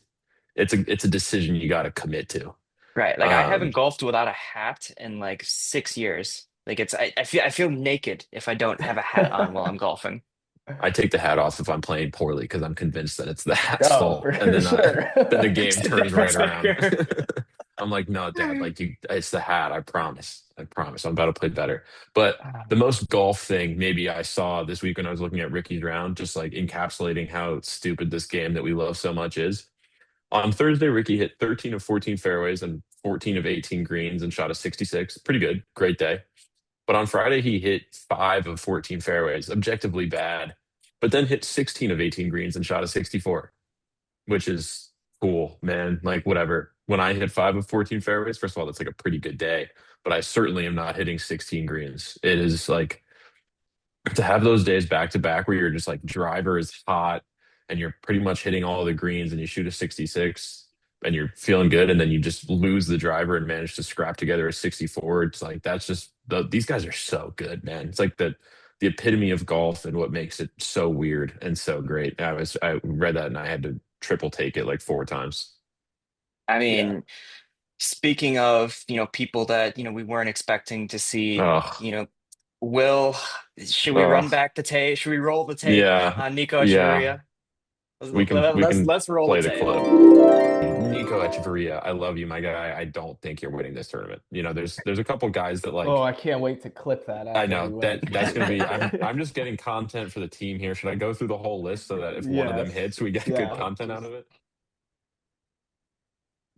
it's a decision you got to commit to. right. Like I haven't Um, golfed without a hat in like 6 years. Like I feel naked if I don't have a hat on while I'm golfing. I take the hat off if I'm playing poorly because I'm convinced that it's the hat's Oh, fault, and for sure. then the It's game the turns right difference around. maker. I'm like, no, Dad, like it's the hat. I promise. I promise. I'm about to play better. But the most golf thing maybe I saw this week when I was looking at Ricky's round, just like encapsulating how stupid this game that we love so much is. On Thursday, Ricky hit 13 of 14 fairways and 14 of 18 greens and shot a 66. Pretty good. Great day. But on Friday, he hit 5 of 14 fairways, objectively bad, but then hit 16 of 18 greens and shot a 64, which is cool, man. Like, whatever. When I hit 5 of 14 fairways, first of all, that's like a pretty good day, but I certainly am not hitting 16 greens. It is like to have those days back to back where you're just like driver is hot and you're pretty much hitting all the greens and you shoot a 66 and you're feeling good and then you just lose the driver and manage to scrap together a 64. It's like that's just these guys are so good, man. It's like the epitome of golf and what makes it so weird and so great. I read that and I had to triple take it like 4 times. I Yeah. mean, speaking of, people that, we weren't expecting to see, Oh, Will, should we run oh, back the tape? Should we roll the tape yeah, on Nico yeah. Echeverria? Let's, We can let- we let's can let's roll the play the tape. clip. Nico Echeverria, I love you, my guy. I don't think you're winning this tournament. There's a couple guys that Oh, like I can't wait to clip that I after we know win. that's gonna be. I'm just getting content for the team here. Should I go through the whole list so that if one of them Yes. hits, we get good Yeah. content out Just of it?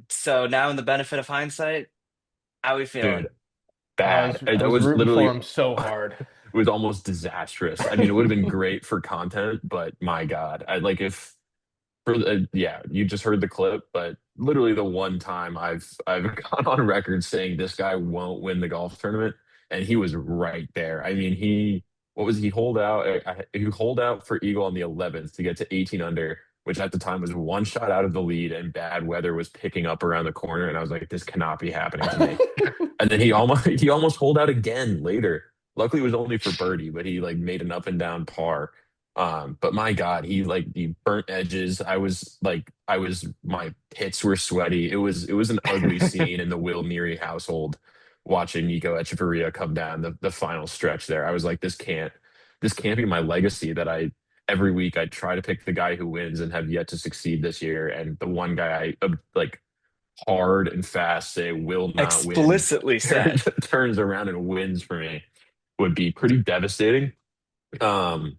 So now in the benefit of hindsight, how we Dude, feeling? bad. I It was was rooting for literally him so hard. it was almost disastrous. I mean, it would have been great for content, but my God, I like if for yeah, you just heard the clip, but literally the one time I've gone on record saying this guy won't win the golf tournament, and he was right there. I mean, he what was he hold out? He hold out for eagle on the 11th to get to 18 under, which at the time was one shot out of the lead, and bad weather was picking up around the corner, and I was like, this cannot be happening to me. And then he almost hold out again later. Luckily, it was only for birdie, but he like made an up and down par. But my God, he burnt edges. My pits were sweaty. It was an ugly scene in the Will Neary household watching Nico Echeverria come down the final stretch there. I was like, this can't be my legacy that I every week I try to pick the guy who wins and have yet to succeed this year. And the one guy I like hard and fast say will not win Explicitly turns said. turns around and wins for me would be pretty devastating. Um,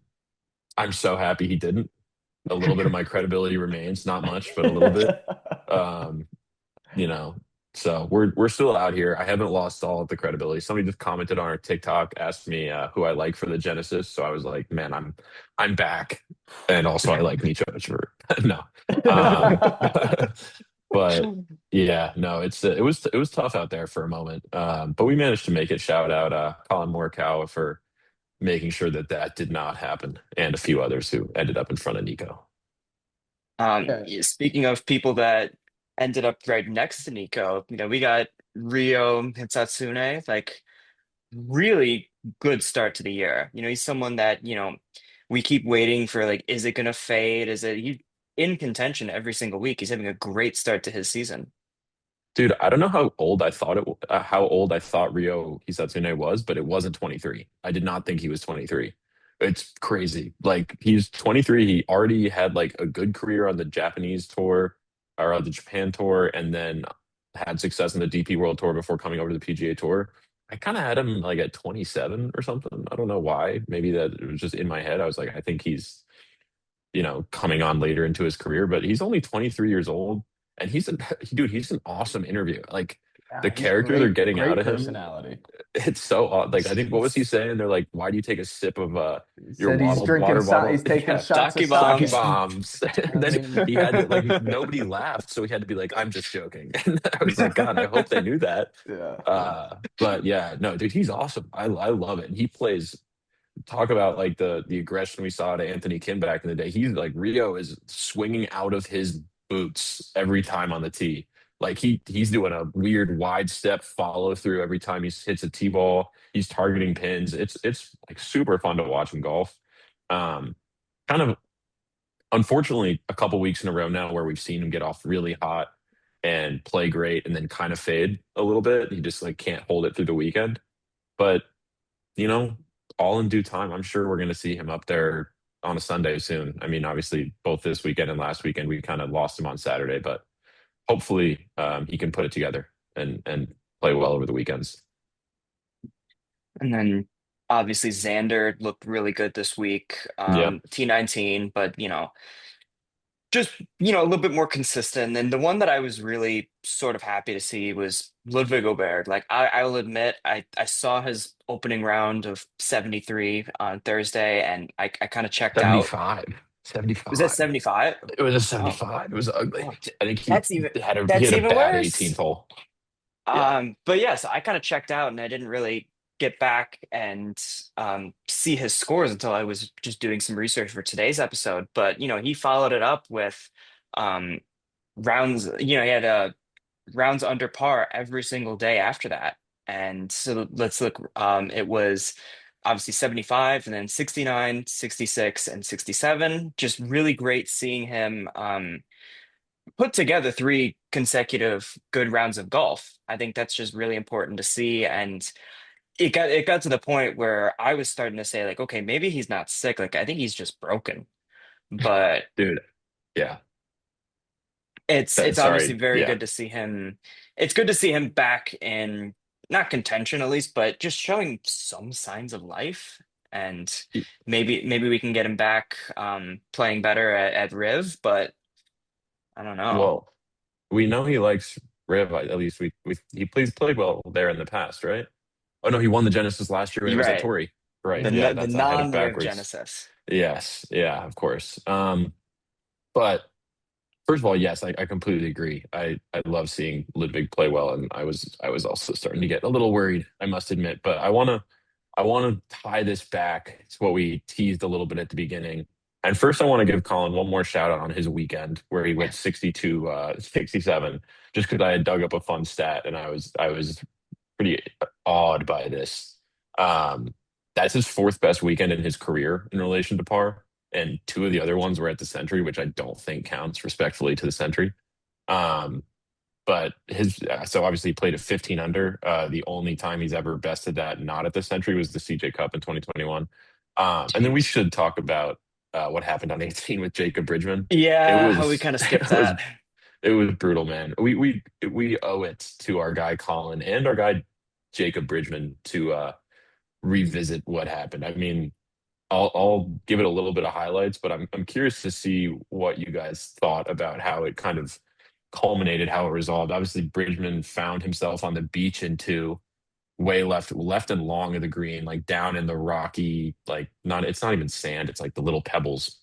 I'm so happy he didn't. A little bit of my credibility remains, not much, but a little bit. Um, you know. So we're still out here. I haven't lost all of the credibility. Somebody just commented on our TikTok, asked me who I like for the Genesis. So I was like, man, I'm back. And also I like Nietzsche for no. Um but yeah, no, it was tough out there for a moment. But we managed to make it. Shout out Collin Morikawa for making sure that that did not happen, and a few others who ended up in front of Nico. Yeah. Speaking of people that ended up right next to Nico, we got Rio Hitsatsune, like really good start to the year. He's someone that, we keep waiting for like, is it gonna fade? Is it he in contention every single week? He's having a great start to his season. Dude, I don't know how old I thought Rio Hisatsune was, but it wasn't 23. I did not think he was 23. It's crazy. Like he's 23. He already had like a good career on the Japanese tour or on the Japan tour, and then had success in the DP World Tour before coming over to the PGA Tour. I kind of had him like at 27 or something. I don't know why. Maybe that it was just in my head. I was like, I think he's coming on later into his career, but he's only 23 years old, and dude, he's an awesome interview. Like the He's character they're great, getting out great of him, personality. it's so odd. Like I think what was he saying? They're like, why do you take a sip of He your said he's drinking water shot, bottle? he's taking Yeah, shots of Sake sake bombs. sake. bombs. And I then mean, he had to like nobody laughed, so he had to be like, I'm just joking. And I was like, God, I hope they knew that. yeah. But yeah, no, dude, he's awesome. I love it. And he plays talk about like the aggression we saw to Anthony Kim back in the day. He's like Rio is swinging out of his boots every time on the tee. Like he's doing a weird wide step follow through every time he hits a tee ball. He's targeting pins. It's like super fun to watch him golf. Um, Kind of unfortunately a couple weeks in a row now where we've seen him get off really hot and play great and then kind of fade a little bit. He just like can't hold it through the weekend. But you know, all in due time. I'm sure we're going to see him up there on a Sunday soon. I mean, obviously, both this weekend and last weekend, we kind of lost him on Saturday, but hopefully, he can put it together and play well over the weekends. And then obviously Xander looked really good this week. Yeah, T19, but just a little bit more consistent. And the one that I was really sort of happy to see was Ludwig Gobert. Like I will admit, I saw his opening round of 73 on Thursday, and I kind of checked out. 75, Was that 75. 75? It was a Oh, 75. It was ugly. oh, I think that's even he that's had a even bad worse. 18th hole. Yeah, But yeah, so I kind of checked out and I didn't really get back and see his scores until I was just doing some research for today's episode. But he followed it up with um, rounds. He had rounds under par every single day after that. And so let's look. It was obviously 75 and then 69, 66, and 67. Just really great seeing him. Put together three consecutive good rounds of golf. I think that's just really important to see. And it got to the point where I was starting to say, like, okay, maybe he's not sick. Like, I think he's just broken. But dude. Yeah. it's obviously Sorry. very Yeah. good to see him. It's good to see him back in not contention at least, but just showing some signs of life. And maybe we can get him back playing better at Riv, but I don't know. Well, we know he likes Riv. At least he played well there in the past, right? Oh no, he won the Genesis last year when he You're was at right. Torrey. Right. The Yeah, the that's I had it non-Riv backwards. Genesis. Yes. Yeah, of course. But first of all, yes, I completely agree. I love seeing Ludwig play well, and I was also starting to get a little worried, I must admit. But I wanna tie this back to what we teased a little bit at the beginning. And first I want to give Colin one more shout out on his weekend where he went 62 67, just because I had dug up a fun stat and I was pretty awed by this. Um, that's his fourth best weekend in his career in relation to par, and two of the other ones were at the Century, which I don't think counts respectfully to the Century. Um, but so obviously he played a 15 under. The only time he's ever bested that not at the Century was the CJ Cup in 2021. And then we Jeez. should talk about what happened on 18 with Jacob Bridgman. It Yeah, how we was kind of skipped it was that. it was brutal, man. We owe it to our guy Colin and our guy Jacob Bridgman to revisit what happened. I mean, I'll give it a little bit of highlights, but I'm curious to see what you guys thought about how it kind of culminated, how it resolved. Obviously, Bridgman found himself on the beach into way left and long of the green, like down in the rocky, like not it's not even sand, it's like the little pebbles.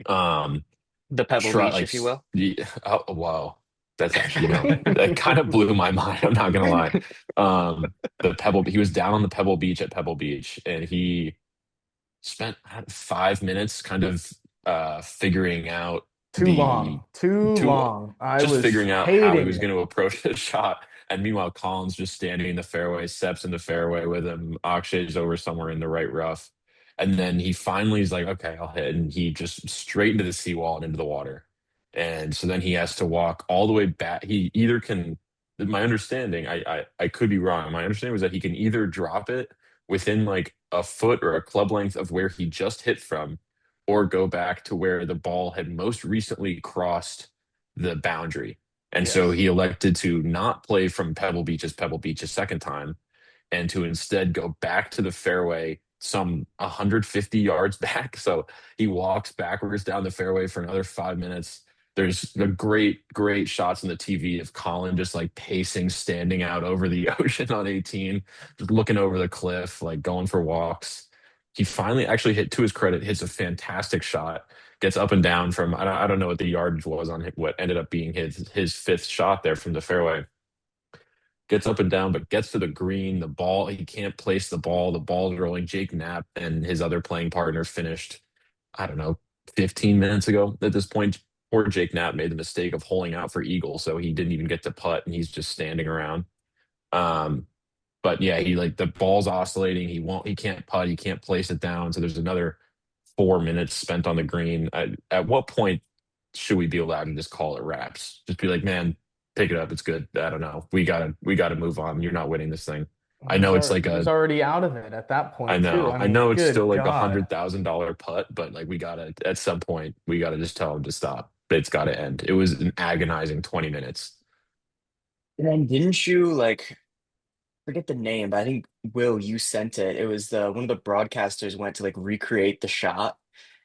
Um, The Pebble Try Beach, like if you will. oh wow, that's actually that kind of blew my mind. I'm not gonna lie. The Pebble he was down on the Pebble Beach at Pebble Beach, and he spent 5 minutes kind of figuring out Too the long, too to long. I just was figuring out how he hating was it. going to approach the shot. And meanwhile, Collins just standing in the fairway, steps in the fairway with him. Akshay's over somewhere in the right rough. And then he finally is like, okay, I'll hit. And he just straight into the seawall and into the water. And so then he has to walk all the way back. He either can, my understanding, I could be wrong. My understanding was that he can either drop it within like a foot or a club length of where he just hit from, or go back to where the ball had most recently crossed the boundary. And so Yes. he elected to not play from Pebble Beach a second time, and to instead go back to the fairway some 150 yards back. So he walks backwards down the fairway for another 5 minutes. There's the great shots on the TV of Colin just like pacing, standing out over the ocean on 18, just looking over the cliff, like going for walks. He finally actually hit, to his credit, hits a fantastic shot, gets up and down from, I don't know what the yardage was on what ended up being his fifth shot there from the fairway, gets up and down, but gets to the green. The ball, he can't place the ball. The ball's rolling. Jake Knapp and his other playing partner finished, I don't know, 15 minutes ago at this point. Poor Jake Knapp made the mistake of holding out for eagle, so he didn't even get to putt, and he's just standing around. Um, but yeah, he like the ball's oscillating. He can't putt. He can't place it down. So there's another 4 minutes spent on the green. At what point should we be allowed to just call it wraps? Just be like, man, pick it up. It's good. I don't know. We gotta move on. You're not winning this thing. I know it's like He was a already out of it at that I point too. know. I I mean, know it's still good like a God. $100,000 putt, but like we gotta at some point we gotta just tell him to stop. It's gotta end. It was an agonizing 20 minutes. And then didn't you like forget the name, but I think Will, you sent it. It was the one of the broadcasters went to like recreate the shot.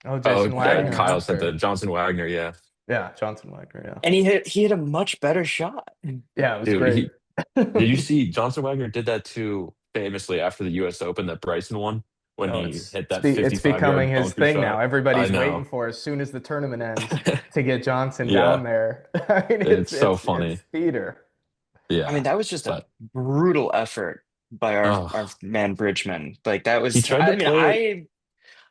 Oh, Oh, Jason Wagner And Kyle sent the after. Johnson Wagner, yeah. Yeah, Johnson Wagner, yeah. and he hit a much better shot. Yeah, it was Dude, great. did you see Johnson Wagner did that too famously after the US Open that Bryson won when Oh, he hit that it's becoming 55-yard his bunker thing now. shot? I Everybody's waiting know. for as soon as the tournament ends to get Johnson down Yeah, there. I mean, it's so it's funny. theater. I mean, Yeah, that was just a but brutal effort by our oh, man Bridgman. Like that he was tried to I mean, play it.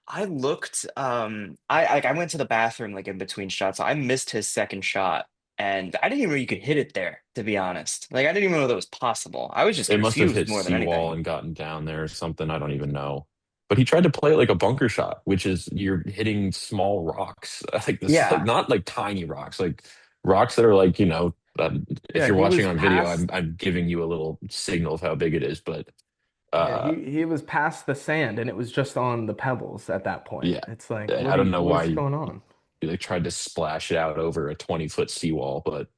I looked I went to the bathroom like in between shots. I missed his second shot and I didn't even know you could hit it there, to be honest. Like I didn't even know that was possible. I was just It must have confused hit more than seawall anything. and gotten down there or something. I don't even know. But he tried to play it like a bunker shot, which is you're hitting small rocks, like this, like Yeah. not like tiny rocks, like rocks that are like, if Yeah, you're he watching was on video, past I'm giving you a little signal of how big it is. But yeah, uh, he was past the sand and it was just on the pebbles at that point. yeah, It's like, I don't know what why is going on? he like tried to splash it out over a 20-foot seawall, but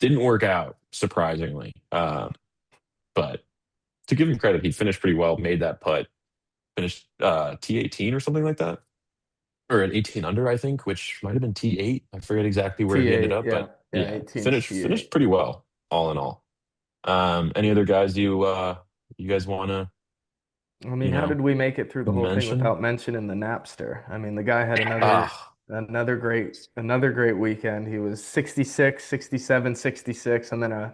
didn't work out, surprisingly. But to give him credit, he finished pretty well, made that putt, finished T18 or something like that, or an 18 under, I think, which might have been T8. I forget exactly where he ended T8, up, yeah. but Yeah, yeah, 18's finished T8. pretty well, all in all. Any other guys you guys want to I mean, you how know did we make it through the whole thing mention? without mentioning the Napster? I mean, the guy had Ah, another great weekend. He was 66, 67, 66, and then a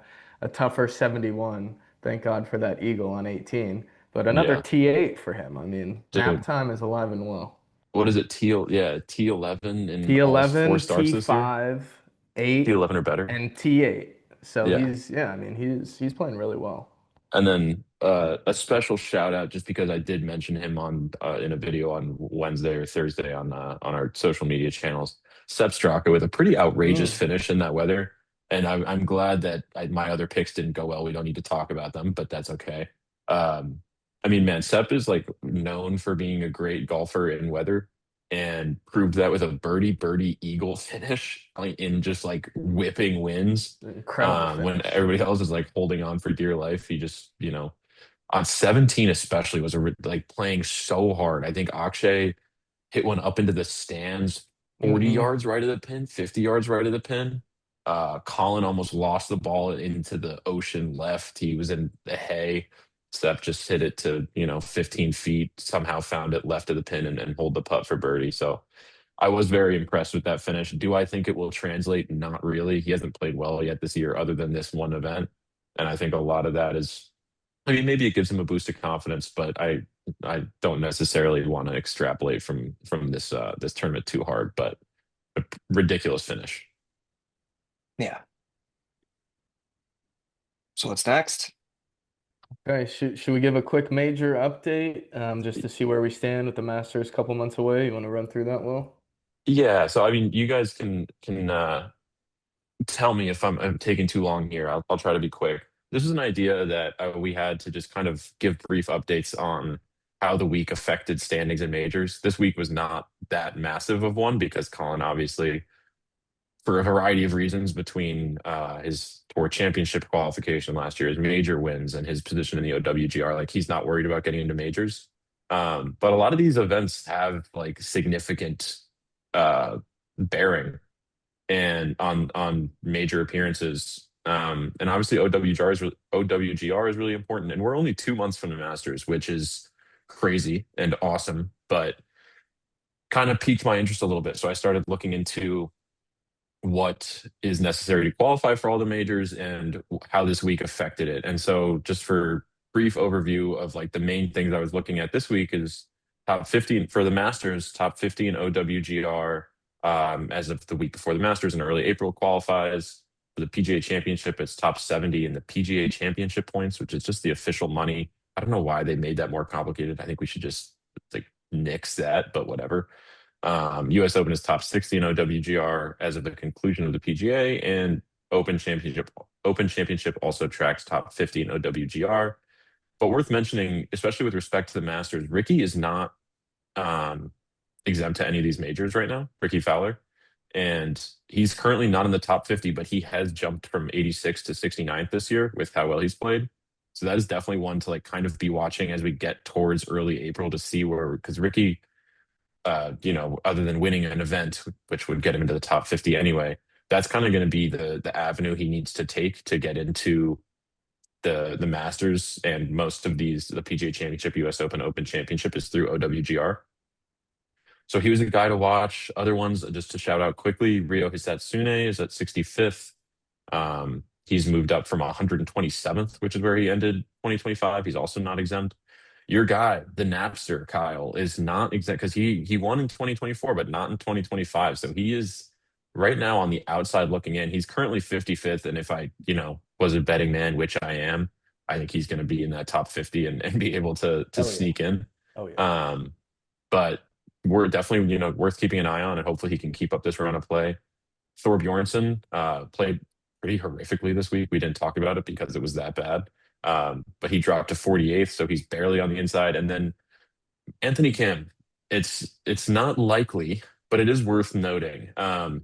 tougher 71. Thank God for that eagle on 18. But another yeah, T8 for him. I mean, nap dude. time is alive and well. What is it? Yeah, T11 in all four T11, starts this year. T5, 8, T11 or better. and T8. So Yeah. I mean, he's playing really well. And then a special shout out, just because I did mention him on in a video on Wednesday or Thursday on our social media channels. Sepp Straka with a pretty outrageous Mm. finish in that weather, and I'm glad that my other picks didn't go well. We don't need to talk about them, but that's okay. Um, I mean, man, Sepp is like known for being a great golfer in weather, and proved that with a birdie eagle finish, like in just like whipping winds Incredible when finish. everybody else is like holding on for dear life. He just, on 17 especially was like playing so hard. I think Akshay hit one up into the stands 40 Hmm. yards right of the pin, 50 yards right of the pin. Collin almost lost the ball into the ocean left. He was in the hay. Steph just hit it to, 15 feet, somehow found it left of the pin and hold the putt for birdie. So I was very impressed with that finish. Do I think it will translate? Not really. He hasn't played well yet this year, other than this one event. And I think a lot of that is, I mean, maybe it gives him a boost of confidence, but I don't necessarily want to extrapolate from this tournament too hard. But a ridiculous finish. Yeah. So what's next? Okay, should we give a quick major update just to see where we stand with the Masters a couple months away? You want to run through that, Will? Yeah, so I mean, you guys can tell me if I'm taking too long here. I'll try to be quick. This is an idea that we had to just kind of give brief updates on how the week affected standings and majors. This week was not that massive of one because Colin, obviously, for a variety of reasons, between his tour championship qualification last year, his major wins, and his position in the OWGR, like he's not worried about getting into majors. But a lot of these events have like significant uh, bearing and on major appearances. And obviously OWGR is really important. And we're only 2 months from the Masters, which is crazy and awesome, but kind of piqued my interest a little bit. So I started looking into what is necessary to qualify for all the majors and how this week affected it. And so just for brief overview of like the main things I was looking at this week is top 15 for the Masters, top 15 OWGR as of the week before the Masters in early April qualifies. For the PGA Championship, it's top 70 in the PGA Championship points, which is just the official money. I don't know why they made that more complicated. I think we should just like nix that, but whatever. US Open is top 60 in OWGR as of the conclusion of the PGA, and Open Championship Open Championship also tracks top 50 in OWGR. But worth mentioning, especially with respect to the Masters, Ricky is not um, exempt to any of these majors right now, Ricky Fowler. And he's currently not in the top 50, but he has jumped from 86 to 69th this year with how well he's played. So that is definitely one to like kind of be watching as we get towards early April to see where, because Ricky, other than winning an event, which would get him into the top 50 anyway, that's kind of going to be the avenue he needs to take to get into the Masters. And most of these, the PGA Championship, US Open, Open Championship is through OWGR. So he was a guy to watch. Other ones, just to shout out quickly, Ryo Hisatsune is at 65th. He's moved up from 127th, which is where he ended 2025. He's also not exempt. Your guy, the Napster, Kyle, is not exempt because he won in 2024, but not in 2025. So he is right now on the outside looking in. He's currently 55th. And if I, was a betting man, which I am, I think he's going to be in that top 50 and be able to Oh yeah. sneak in. Oh yeah. But we're definitely, worth keeping an eye on, and hopefully he can keep up this run of play. Thor Bjornsson played pretty horrifically this week. We didn't talk about it because it was that bad. But he dropped to 48th, so he's barely on the inside. And then Anthony Kim, it's not likely, but it is worth noting.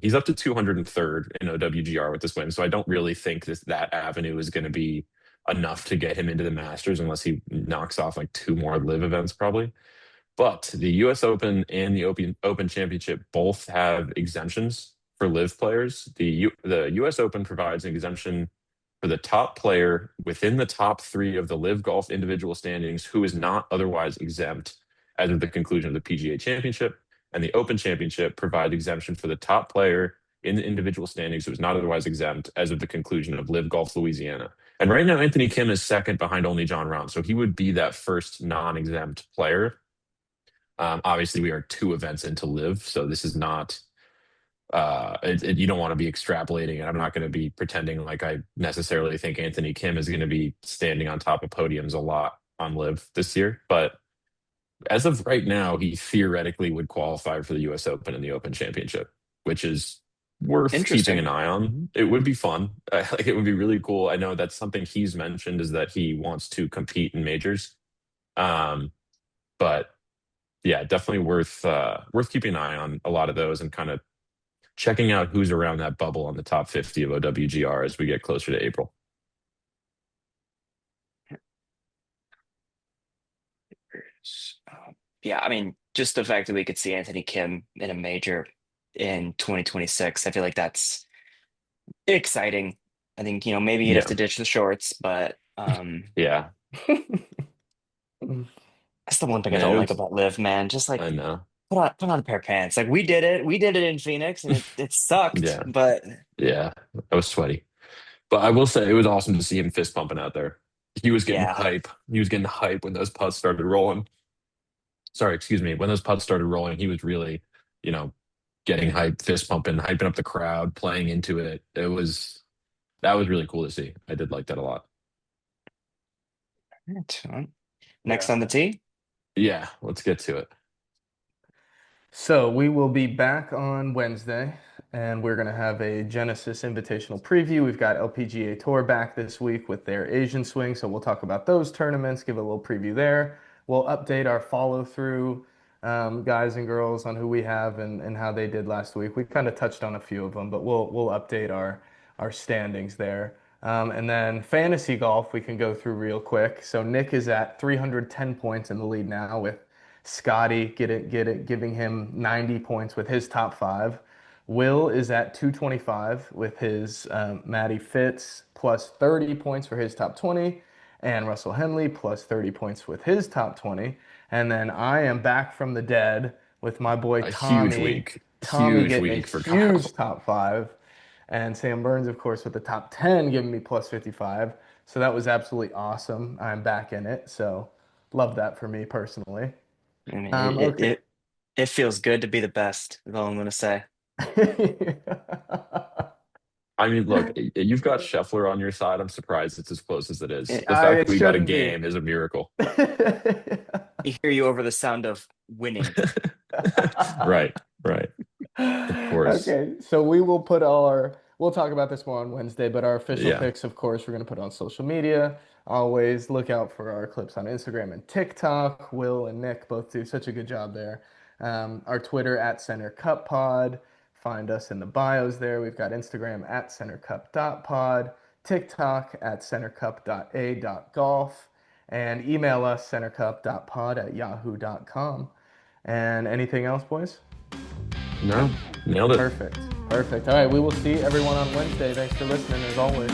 He's up to 203rd in OWGR with this win, so I don't really think that avenue is going to be enough to get him into the Masters unless he knocks off like two more live events, probably. But the US Open and the Open Championship both have exemptions for live players. The US Open provides an exemption for the top player within the top three of the live golf individual standings who is not otherwise exempt as of the conclusion of the PGA Championship. And the Open Championship provides exemption for the top player in the individual standings who is not otherwise exempt as of the conclusion of Live Golf Louisiana. And right now, Anthony Kim is second behind only John Rahm. So he would be that first non-exempt player. Obviously, we are two events into live, so this is not. You don't want to be extrapolating, and I'm not going to be pretending like I necessarily think Anthony Kim is going to be standing on top of podiums a lot on live this year. But as of right now, he theoretically would qualify for the U.S. Open and the Open Championship, which is worth keeping an Interesting. eye on. It would be fun. Like it would be really cool. I know that's something he's mentioned is that he wants to compete in majors. But yeah, definitely worth keeping an eye on a lot of those and kind of checking out who's around that bubble on the top 50 of OWGR as we get closer to April. Yeah, I mean, just the fact that we could see Anthony Kim in a major in 2026, I feel like that's exciting. I think, maybe you'd have Yeah, to ditch the shorts, but yeah, that's the one thing I man. don't It like was. about Live, man. Just like I know. put on a pair of pants. Like we did it in Phoenix, and it sucked, Yeah, but yeah. I was sweaty, but I will say it was awesome to see him fist pumping out there. He was getting yeah. hype. He was getting hype when those putts started rolling. Sorry, excuse me. When those putts started rolling, he was really, you know, getting hype, fist pumping, hyping up the crowd, playing into it. That was really cool to see. I did like that a lot. Right. Next Yeah. on the tee. Yeah, let's get to it. So we will be back on Wednesday, and we're going to have a Genesis Invitational preview. We've got LPGA Tour back this week with their Asian swing, so we'll talk about those tournaments, give a little preview there. We'll update our follow through guys and girls on who we have and how they did last week. We kind of touched on a few of them, but we'll update our standings there. And then fantasy golf, we can go through real quick. So Nick is at 310 points in the lead now with Scotty giving him 90 points with his top five. Will is at 225 with his Matty Fitz plus 30 points for his top 20, and Russell Henley plus 30 points with his top 20. And then I am back from the dead with my boy A Tommy. Tommy huge getting a week for huge Kyle. top five. And Sam Burns, of course, with the top 10 giving me plus 55. So that was absolutely awesome. I'm back in it. So love that for me personally. I mean, Okay. it feels good to be the best, is all I'm gonna say. I mean, look, you've got Scheffler on your side. I'm surprised it's as close as it is. The fact It that we got a shouldn't be. game is a miracle. I hear you over the sound of winning. Right, right. Of course. Okay, so we'll talk about this more on Wednesday, but our official Yeah. picks, of course, we're going to put on social media. Always look out for our clips on Instagram and TikTok. Will and Nick both do such a good job there. Our Twitter at Center Cup Pod. Find us in the bios there. We've got Instagram at centercup.pod, TikTok at centercup.a.golf, and email us centercup.pod@yahoo.com. And anything else, boys? No, nailed it. Perfect. Perfect. All right. We will see everyone on Wednesday. Thanks for listening as always.